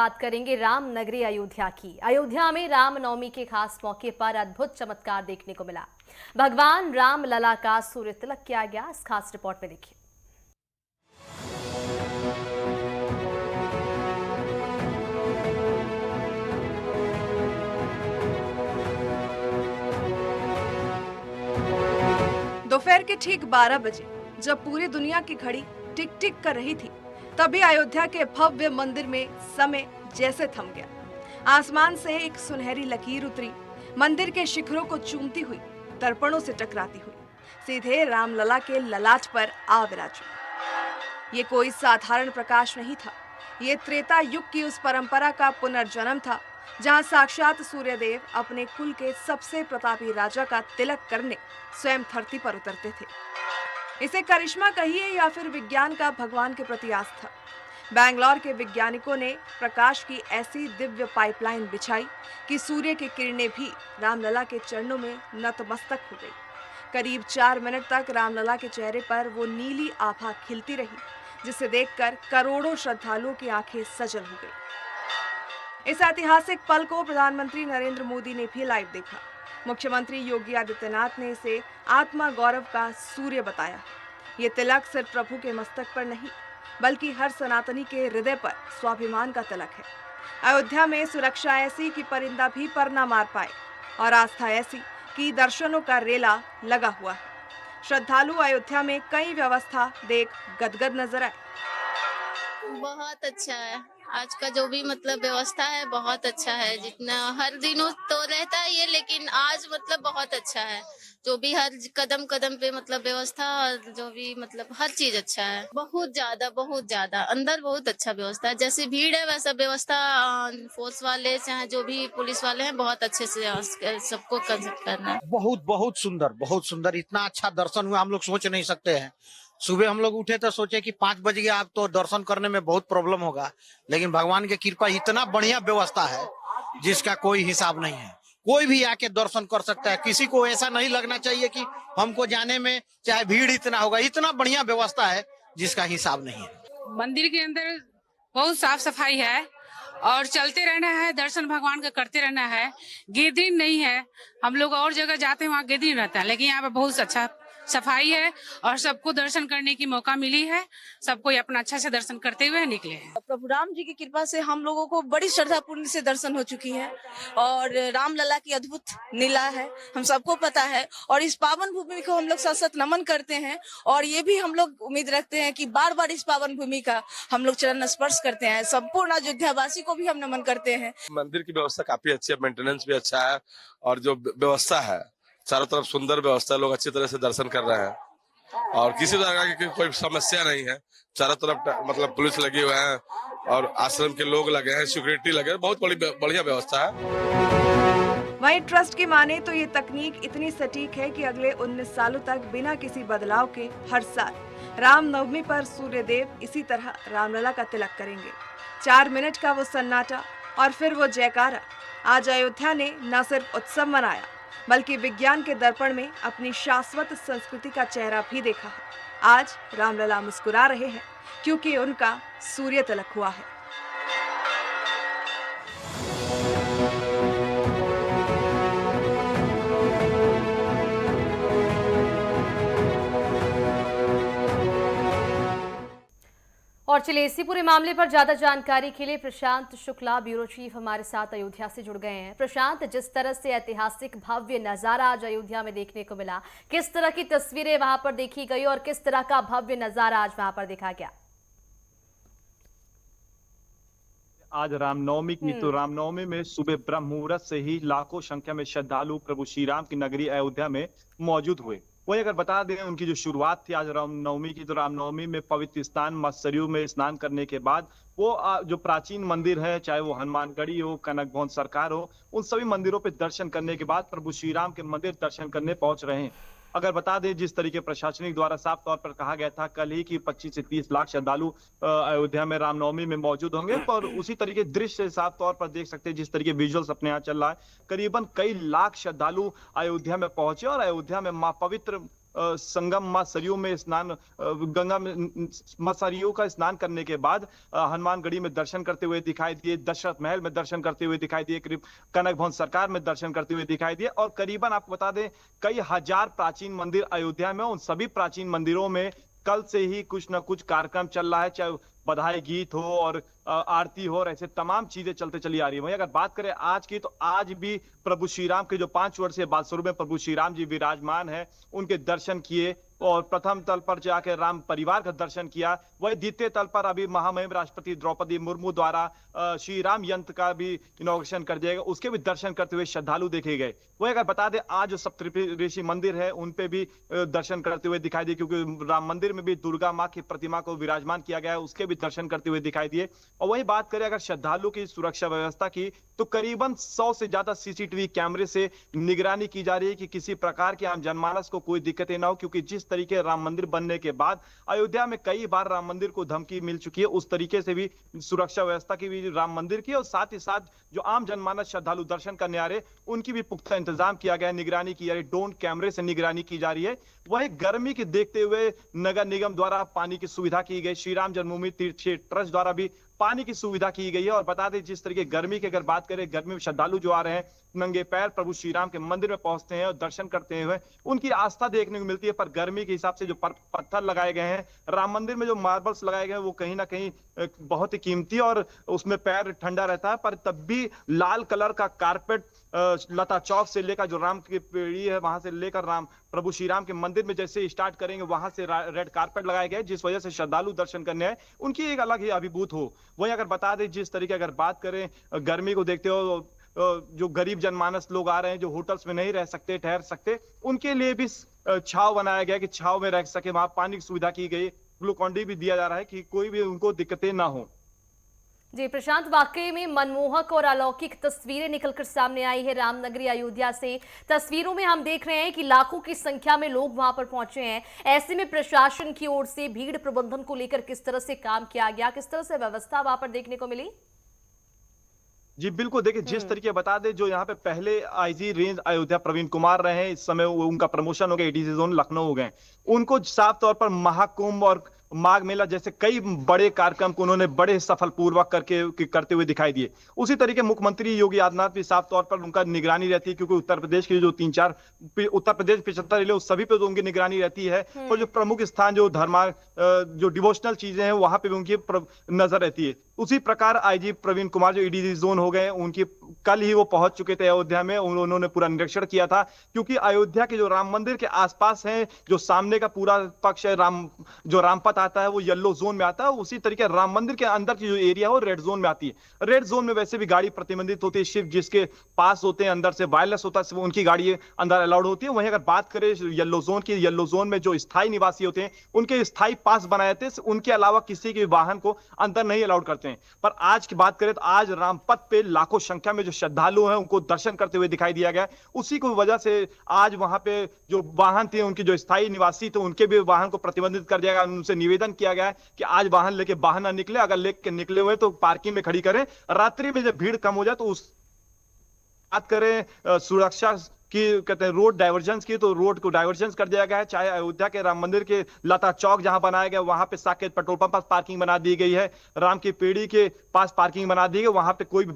बात करेंगे राम नगरी अयोध्या की। अयोध्या में रामनवमी के खास मौके पर अद्भुत चमत्कार देखने को मिला। भगवान राम लला का सूर्य तिलक किया गया। इस खास रिपोर्ट में देखिए। दोपहर के ठीक 12 बजे जब पूरी दुनिया की घड़ी टिक टिक कर रही थी, तभी अयोध्या के भव्य मंदिर में समय जैसे थम गया। आसमान से एक सुनहरी लकीर उतरी, मंदिर के शिखरों को चूमती हुई, दर्पणों से टकराती हुई, सीधे रामलला के ललाट पर आ विराजी। ये कोई साधारण प्रकाश नहीं था, ये त्रेता युग की उस परंपरा का पुनर्जन्म था जहां साक्षात सूर्यदेव अपने कुल के सबसे प्रतापी राजा का तिलक करने स्वयं धरती पर उतरते थे। इसे करिश्मा कहिए या फिर विज्ञान का भगवान के प्रति आस्था। बैंगलोर के वैज्ञानिकों ने प्रकाश की ऐसी दिव्य पाइपलाइन बिछाई कि सूर्य की किरणें भी रामलला के चरणों में नतमस्तक हो गई। करीब 4 मिनट तक रामलला के चेहरे पर वो नीली आभा खिलती रही, जिसे देखकर करोड़ों श्रद्धालुओं की आंखें सजल हो गई। इस ऐतिहासिक पल को प्रधानमंत्री नरेंद्र मोदी ने भी लाइव देखा। मुख्यमंत्री योगी आदित्यनाथ ने इसे आत्मा गौरव का सूर्य बताया। ये तिलक सिर्फ प्रभु के मस्तक पर नहीं, बल्कि हर सनातनी के हृदय पर स्वाभिमान का तिलक है। अयोध्या में सुरक्षा ऐसी कि परिंदा भी पर ना मार पाए, और आस्था ऐसी कि दर्शनों का रेला लगा हुआ है। श्रद्धालु अयोध्या में कई व्यवस्था देख गदगद नजर आए। बहुत अच्छा है। आज का जो भी व्यवस्था है बहुत अच्छा है। जितना हर दिनों तो रहता ही है, लेकिन आज बहुत अच्छा है। जो भी हर कदम कदम पे व्यवस्था, और जो भी हर चीज अच्छा है। बहुत ज्यादा अंदर बहुत अच्छा व्यवस्था है। जैसे भीड़ है वैसा व्यवस्था फोर्स वाले चाहे जो भी पुलिस वाले हैं बहुत अच्छे से सबको करना है। बहुत सुंदर इतना अच्छा दर्शन हुआ हम लोग सोच नहीं सकते हैं। सुबह हम लोग उठे तो सोचे कि 5 बज गया, अब तो दर्शन करने में बहुत प्रॉब्लम होगा, लेकिन भगवान की कृपा इतना बढ़िया व्यवस्था है जिसका कोई हिसाब नहीं है। कोई भी आके दर्शन कर सकता है। किसी को ऐसा नहीं लगना चाहिए कि हमको जाने में चाहे भीड़ इतना होगा। इतना बढ़िया व्यवस्था है जिसका हिसाब नहीं है। मंदिर के अंदर बहुत साफ सफाई है और चलते रहना है, दर्शन भगवान का करते रहना है। गैदरिंग नहीं है। हम लोग और जगह जाते हैं वहाँ गैदरिंग रहता है, लेकिन यहाँ पे बहुत अच्छा सफाई है और सबको दर्शन करने की मौका मिली है। सबको अपना अच्छा से दर्शन करते हुए निकले हैं। प्रभु राम जी की कृपा से हम लोगों को बड़ी श्रद्धापूर्ण से दर्शन हो चुकी है, और रामलला की अद्भुत लीला है, हम सबको पता है। और इस पावन भूमि को हम लोग सशत नमन करते हैं, और ये भी हम लोग उम्मीद रखते हैं कि बार बार इस पावन भूमि का हम लोग चरण स्पर्श करते हैं। संपूर्ण अयोध्या वासी को भी हम नमन करते हैं। मंदिर की व्यवस्था काफी अच्छी है, मेंटेनेंस भी अच्छा है, और जो व्यवस्था है चारों तरफ सुंदर व्यवस्था है। लोग अच्छी तरह से दर्शन कर रहे हैं और किसी तरह की कोई समस्या नहीं है। चारों तरफ पुलिस लगी हुए हैं और आश्रम के लोग लगे हैं, सिक्योरिटी लगे हैं। बहुत बढ़िया व्यवस्था है। वहीं ट्रस्ट की माने तो ये तकनीक इतनी सटीक है कि अगले 19 सालों तक बिना किसी बदलाव के हर साल रामनवमी पर सूर्यदेव इसी तरह रामलला का तिलक करेंगे। 4 मिनट का वो सन्नाटा और फिर वो जयकारा। आज अयोध्या ने न सिर्फ उत्सव मनाया, बल्कि विज्ञान के दर्पण में अपनी शाश्वत संस्कृति का चेहरा भी देखा है। आज रामलला मुस्कुरा रहे हैं क्योंकि उनका सूर्य तिलक हुआ है। और चलिए इसी पूरे मामले पर ज्यादा जानकारी के लिए प्रशांत शुक्ला, ब्यूरो चीफ, हमारे साथ अयोध्या से जुड़ गए हैं। प्रशांत, जिस तरह से ऐतिहासिक भव्य नजारा आज अयोध्या में देखने को मिला, किस तरह की तस्वीरें वहां पर देखी गई और किस तरह का भव्य नजारा आज वहां पर देखा गया? आज रामनवमी की तो रामनवमी में सुबह ब्रह्म मुहूर्त से ही लाखों संख्या में श्रद्धालु प्रभु श्री राम की नगरी अयोध्या में मौजूद हुए। वही अगर बता दें उनकी जो शुरुआत थी आज रामनवमी की, तो रामनवमी में पवित्र स्थान मत्सरयू में स्नान करने के बाद वो जो प्राचीन मंदिर है, चाहे वो हनुमानगढ़ी हो, कनक भवन सरकार हो, उन सभी मंदिरों पे दर्शन करने के बाद प्रभु श्री राम के मंदिर दर्शन करने पहुंच रहे हैं। अगर बता दें जिस तरीके प्रशासनिक द्वारा साफ तौर पर कहा गया था कल ही कि 25 से 30 लाख श्रद्धालु अयोध्या में रामनवमी में मौजूद होंगे, पर उसी तरीके दृश्य साफ तौर पर देख सकते हैं जिस तरीके विजुअल्स अपने यहाँ चल रहा है। करीबन कई लाख श्रद्धालु अयोध्या में पहुंचे और अयोध्या में मां पवित्र संगम मां सरयू में स्नान गंगा में मां सरयू का स्नान करने के बाद हनुमानगढ़ी में दर्शन करते हुए दिखाई दिए, दशरथ महल में दर्शन करते हुए दिखाई दिए, करीब कनक भवन सरकार में दर्शन करते हुए दिखाई दिए। और करीबन आपको बता दें कई हजार प्राचीन मंदिर अयोध्या में, उन सभी प्राचीन मंदिरों में कल से ही कुछ ना कुछ कार्यक्रम चल रहा है, चाहे बधाई गीत हो और आरती हो और ऐसे तमाम चीजें चलते चली आ रही है। वहीं अगर बात करें आज की, तो आज भी प्रभु श्री राम के जो 5 वर्षीय बालस्वरूप में प्रभु श्री राम जी विराजमान है, उनके दर्शन किए और प्रथम तल पर जाकर राम परिवार का दर्शन किया। वही द्वितीय तल पर अभी महामहिम राष्ट्रपति द्रौपदी मुर्मू द्वारा श्री राम यंत्र का भी इनॉग्रेशन कर दिया गया, उसके भी दर्शन करते हुए श्रद्धालु देखे गए। वही अगर बता दें आज जो सप्तऋषि मंदिर है उन पे भी दर्शन करते हुए दिखाई दिए, क्योंकि राम मंदिर में भी दुर्गा माँ की प्रतिमा को विराजमान किया गया है, उसके भी दर्शन करते हुए दिखाई दिए। और वही बात करें अगर श्रद्धालु की सुरक्षा व्यवस्था की, तो करीबन 100 से ज्यादा सीसीटीवी कैमरे से निगरानी की जा रही है कि किसी प्रकार की आम जनमानस को कोई दिक्कतें ना हो, क्योंकि जिस तरीके राम मंदिर बनने के बाद अयोध्या में कई बार राम मंदिर को धमकी मिल चुकी है, उस तरीके से भी सुरक्षा व्यवस्था की भी राम मंदिर की, और साथ ही साथ जो आम जनमानस श्रद्धालु दर्शन करने आ रहे उनकी भी पुख्ता इंतजाम किया गया है, निगरानी की जा रही है, ड्रोन कैमरे से निगरानी की जा रही है। वही गर्मी के देखते हुए नगर निगम द्वारा पानी की सुविधा की गई, श्री राम जन्मभूमि तीर्थ क्षेत्र ट्रस्ट द्वारा भी पानी की सुविधा की गई है। और बता दें जिस तरीके गर्मी की अगर बात करें, गर्मी में श्रद्धालु जो आ रहे हैं नंगे पैर प्रभु श्री राम के मंदिर में पहुंचते हैं और दर्शन करते हुए उनकी आस्था देखने को मिलती है। पर गर्मी के हिसाब से जो पत्थर लगाए गए हैं राम मंदिर में, जो मार्बल्स लगाए गए हैं, वो कहीं ना कहीं बहुत ही कीमती और उसमें पैर ठंडा रहता है। पर तब भी लाल कलर का कारपेट लता चौक से लेकर जो राम की पीढ़ी है वहां से लेकर राम प्रभु श्री राम के मंदिर में जैसे स्टार्ट करेंगे वहां से रेड कारपेट लगाए गए, जिस वजह से श्रद्धालु दर्शन करने आए उनकी एक अलग ही अभिभूत हो। वहीं अगर बता दें जिस तरीके अगर बात करें गर्मी को देखते हो, जो गरीब जनमानस लोग आ रहे हैं, जो होटल्स में नहीं रह सकते ठहर सकते, उनके लिए भी छाव बनाया गया कि छाव में रह सके, वहां पानी की सुविधा की गई, ग्लूकॉन डी भी दिया जा रहा है कि कोई भी उनको दिक्कतें ना हो। जी प्रशांत, वाकई में मनमोहक और अलौकिक तस्वीरें निकलकर सामने आई है रामनगरी अयोध्या से। तस्वीरों में हम देख रहे हैं कि लाखों की संख्या में लोग वहां पर पहुंचे हैं। ऐसे में प्रशासन की ओर से भीड़ प्रबंधन को लेकर किस तरह से काम किया गया, किस तरह से व्यवस्था वहां पर देखने को मिली? जी बिल्कुल, देखिए जिस तरीके बता दें, जो यहाँ पे पहले आईजी रेंज अयोध्या प्रवीण कुमार रहे हैं, इस समय उनका प्रमोशन हो गया, एडीसी जोन लखनऊ हो गए। उनको साफ तौर पर महाकुंभ और माघ मेला जैसे कई बड़े कार्यक्रम को उन्होंने बड़े सफलपूर्वक करते हुए दिखाई दिए। उसी तरीके मुख्यमंत्री योगी आदित्यनाथ भी साफ तौर पर उनका निगरानी रहती है, क्योंकि उत्तर प्रदेश के जो 3-4 उत्तर प्रदेश 75 जिले उस सभी पे तो उनकी निगरानी रहती है। और जो प्रमुख स्थान जो जो डिवोशनल चीजें हैं वहां पे भी उनकी नजर रहती है। उसी प्रकार आईजी प्रवीण कुमार जो एडीजी जोन हो गए, उनकी कल ही वो पहुंच चुके थे अयोध्या में, उन्होंने पूरा निरीक्षण किया था। क्योंकि अयोध्या के जो राम मंदिर के आसपास है, जो सामने का पूरा पक्ष है, जो रामपथ आता है वो येलो जोन में आता है। उसी तरीके राम मंदिर के अंदर की जो एरिया है वो रेड जोन में आती है। रेड जोन में वैसे भी गाड़ी प्रतिबंधित होती है, सिर्फ जिसके पास होते हैं अंदर से वायरलेस होता है उनकी गाड़ी अंदर अलाउड होती है। वहीं अगर बात करें येलो जोन की, येलो जोन में जो स्थायी निवासी होते हैं उनके स्थायी पास बनाए थे, उनके अलावा किसी के वाहन को अंदर नहीं अलाउड करते हैं। पर आज की बात करें तो आज रामपथ पे लाखों संख्या में जो श्रद्धालु हैं उनको दर्शन करते हुए दिखाई दिया गया। उसी को वजह से आज वहां पे जो वाहन थे, उनके जो स्थायी निवासी थे, उनके भी वाहन को प्रतिबंधित कर दिया गया। उनसे निवेदन किया गया है कि आज वाहन लेके बाहर ना निकले, अगर लेके निकले हुए तो पार्किंग में खड़ी करें। रात्रि में जब भीड़ कम हो जाए तो उस बात करें सुरक्षा की, कहते हैं रोड डाइवर्जेंस की, तो रोड को डाइवर्जेंस कर दिया गया है। चाहे अयोध्या के राम मंदिर के लता चौक जहां बनाया गया वहां पे साकेत पेट्रोल पंप पर पार्किंग बना दी गई है, राम की पीढ़ी के पास पार्किंग बना दी गई, वहां पे कोई भी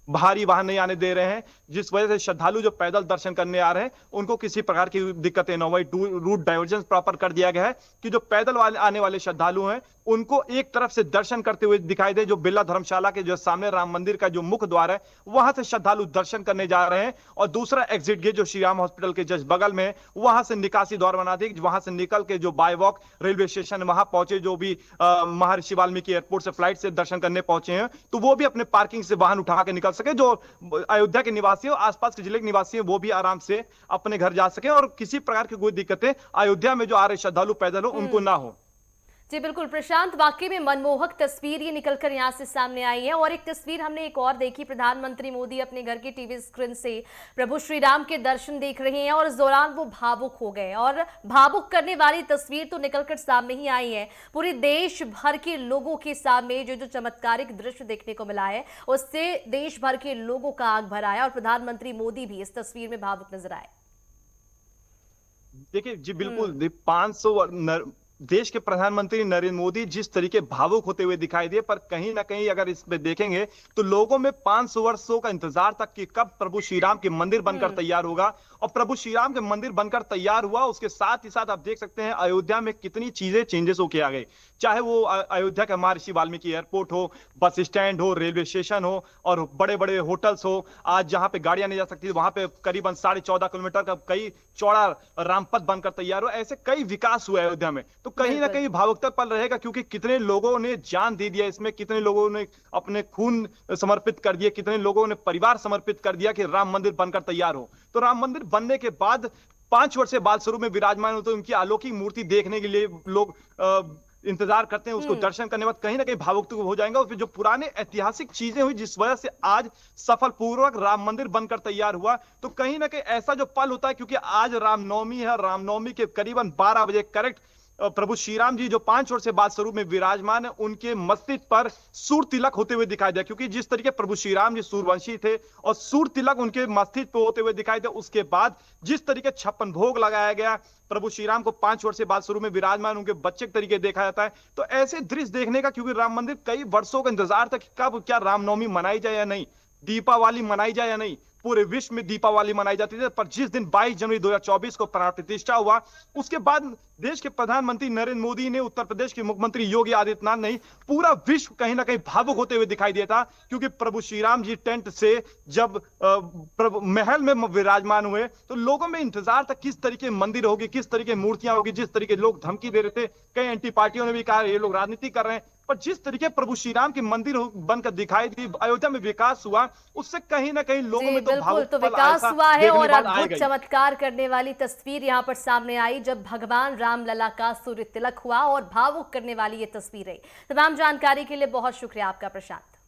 भारी वाहन नहीं आने दे रहे हैं, जिस वजह से श्रद्धालु जो पैदल दर्शन करने आ रहे हैं उनको किसी प्रकार की दिक्कतें न हो। रूट डाइवर्जेंस प्रॉपर कर दिया गया है कि जो पैदल आने वाले श्रद्धालु हैं उनको एक तरफ से दर्शन करते हुए दिखाई दे। जो बिरला धर्मशाला के जो सामने राम मंदिर का जो मुख्य द्वार है वहां से श्रद्धालु दर्शन करने जा रहे हैं, और दूसरा एग्जिट गेट जो श्री राम हॉस्पिटल के जस्ट बगल में, वहां से निकासी द्वार बना दी, वहां से निकल के जो बाय वॉक रेलवे स्टेशन वहां पहुंचे, जो भी महर्षि वाल्मीकि एयरपोर्ट से फ्लाइट से दर्शन करने पहुंचे हैं, तो वो भी अपने पार्किंग से वाहन उठा के निकल सके। जो अयोध्या के निवासी और आसपास के जिले के निवासी हैं वो भी आराम से अपने घर जा सके और किसी प्रकार की कोई दिक्कतें अयोध्या में जो आ रहे श्रद्धालु पैदल हो उनको ना हो। जी बिल्कुल प्रशांत, वाकई में मनमोहक तस्वीर ये निकलकर यहाँ से सामने आई है। और एक तस्वीर हमने एक और देखी, प्रधानमंत्री मोदी अपने घर की टीवी स्क्रीन से प्रभु श्री राम के दर्शन देख रहे हैं और इस दौरान वो भावुक हो गए, और भावुक करने वाली तस्वीर तो निकलकर सामने ही आई है। पूरे देश भर के लोगों के सामने जो चमत्कारिक दृश्य देखने को मिला है उससे देश भर के लोगों का आंख भर आया और प्रधानमंत्री मोदी भी इस तस्वीर में भावुक नजर आए। देखिए जी बिल्कुल 500 देश के प्रधानमंत्री नरेंद्र मोदी जिस तरीके भावुक होते हुए दिखाई दिए, पर कहीं ना कहीं अगर इस पे देखेंगे तो लोगों में 500 वर्षों का इंतजार तक कि कब प्रभु श्री राम के मंदिर बनकर तैयार होगा। और प्रभु श्री राम के मंदिर बनकर तैयार हुआ, उसके साथ ही साथ आप देख सकते हैं अयोध्या में कितनी चीजें चेंजेस होके आ गई। चाहे वो अयोध्या के महर्षि वाल्मीकि एयरपोर्ट हो, बस स्टैंड हो, रेलवे स्टेशन हो और बड़े बड़े होटल्स हो। आज जहां पे गाड़ियां नहीं जा सकती वहां पे करीबन 14.5 किलोमीटर का कई चौड़ा रामपथ बनकर तैयार हुआ। ऐसे कई विकास हुआ अयोध्या में, तो कहीं ना कहीं भावुकता पल रहेगा, क्योंकि कितने लोगों ने जान दे दिया इसमें, कितने लोगों ने अपने खून समर्पित कर दिए, कितने लोगों ने परिवार समर्पित कर दिया कि राम मंदिर बनकर तैयार हो। तो राम मंदिर बनने के बाद 5 वर्ष से बाल स्वरूप में विराजमान होते, उनकी अलौकिक मूर्ति देखने के लिए लोग इंतजार करते हैं, उसको दर्शन करने के बाद कहीं ना कहीं भावुक हो जाएंगे। और फिर जो पुराने ऐतिहासिक चीजें हुई जिस वजह से आज सफल पूर्वक राम मंदिर बनकर तैयार हुआ, तो कहीं ना कहीं ऐसा जो पल होता है, क्योंकि आज रामनवमी है, रामनवमी के करीबन 12 बजे करेक्ट प्रभु श्री राम जी जो 5 वर्ष से बाद स्वरूप में विराजमान है, उनके मस्तिष्क पर सूर तिलक होते हुए दिखाई दिया। क्योंकि जिस तरीके प्रभु श्री राम जी सूर्यवंशी थे और सूर तिलक उनके मस्तिष्क पर होते हुए दिखाई दिया, उसके बाद जिस तरीके 56 भोग लगाया गया, प्रभु श्री राम को 5 वर्ष से बाद स्वरूप में विराजमान उनके बच्चे के तरीके देखा जाता है। तो ऐसे दृश्य देखने का, क्योंकि राम मंदिर कई वर्षों का इंतजार था कि कब क्या रामनवमी मनाई जाए या नहीं, दीपावली मनाई जाए या नहीं। पूरे विश्व में दीपावली मनाई जाती थी, पर जिस दिन 22 जनवरी 2024 को प्राण प्रतिष्ठा हुआ, उसके बाद देश के प्रधानमंत्री नरेंद्र मोदी ने, उत्तर प्रदेश के मुख्यमंत्री योगी आदित्यनाथ ने, पूरा विश्व कहीं ना कहीं भावुक होते हुए दिखाई दिया था। क्योंकि प्रभु श्री राम जी टेंट से जब प्रभु महल में विराजमान हुए, तो लोगों में इंतजार था किस तरीके मंदिर होगी, किस तरीके मूर्तियां होगी। जिस तरीके लोग धमकी दे रहे थे, कई एंटी पार्टियों ने भी कहा ये लोग राजनीति कर रहे हैं, पर जिस तरीके प्रभु श्री राम के मंदिर बनकर दिखाई दी, अयोध्या में विकास हुआ, उससे कहीं ना कहीं लोगों में बिल्कुल, तो विकास हुआ है और अद्भुत चमत्कार करने वाली तस्वीर यहाँ पर सामने आई जब भगवान रामलला का सूर्य तिलक हुआ और भावुक करने वाली ये तस्वीर है। तमाम जानकारी के लिए बहुत शुक्रिया आपका प्रशांत।